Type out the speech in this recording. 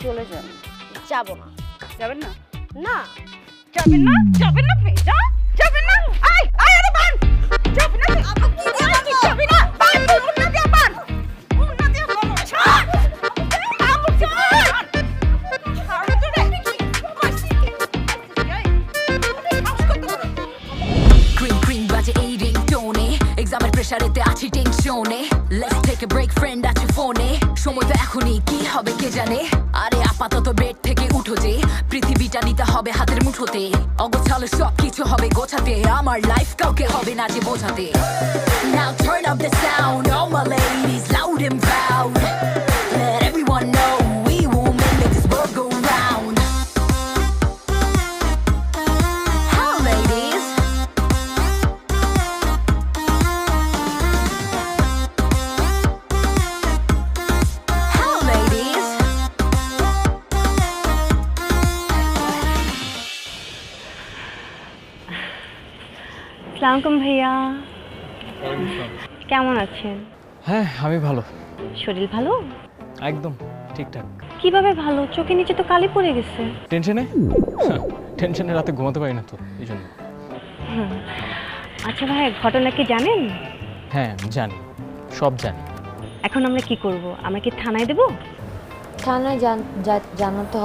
চলে যান। যাব না। যাবেন না? না। যাবেন না? যাবেন না আপনি? যাবেন না? আয় আয় আরে বান! যাবেন না? যাবি না? বান! উন্না দিয়া বান! উন্না দিয়া বান! ছাড়! আবু ছাড়! ছাড়ো তো রে! কইছি কি? এই, সাহস কত বড়? Green green বাজে এই রিংটোনে এক্সামের প্রেসারেতে আছি টেনশনে let's take a break friend আছে ফোনে সময় তো এখনই কি হবে কে জানে আরে আপাতত বেড থেকে উঠো যে পৃথিবীটা নিতে হবে হাতের মুঠোতে অগোছালো সব কিছু হবে গোছাতে আমার লাইফ কাউকে হবে না যে বোঝাতে Now turn up the sound all my ladies loud and proud Let everyone know we will make this world go round How ladies How ladies আসসালামু ভাইয়া, কেমন আছেন? হ্যাঁ আমি ভালো, শরীর ভালো? একদম ঠিকঠাক। কিভাবে ভালো? চোখের নিচে তো কালি পড়ে গেছে। টেনশনে টেনশনে রাতে ঘুমাতে পারি না তো এই জন্য। আচ্ছা ভাইয়া, ঘটনা কি জানেন? হ্যাঁ জানি, সব জানি। এখন আমরা কি করব? আমরা কি থানায় দেব? থানায় জানাতে হবে।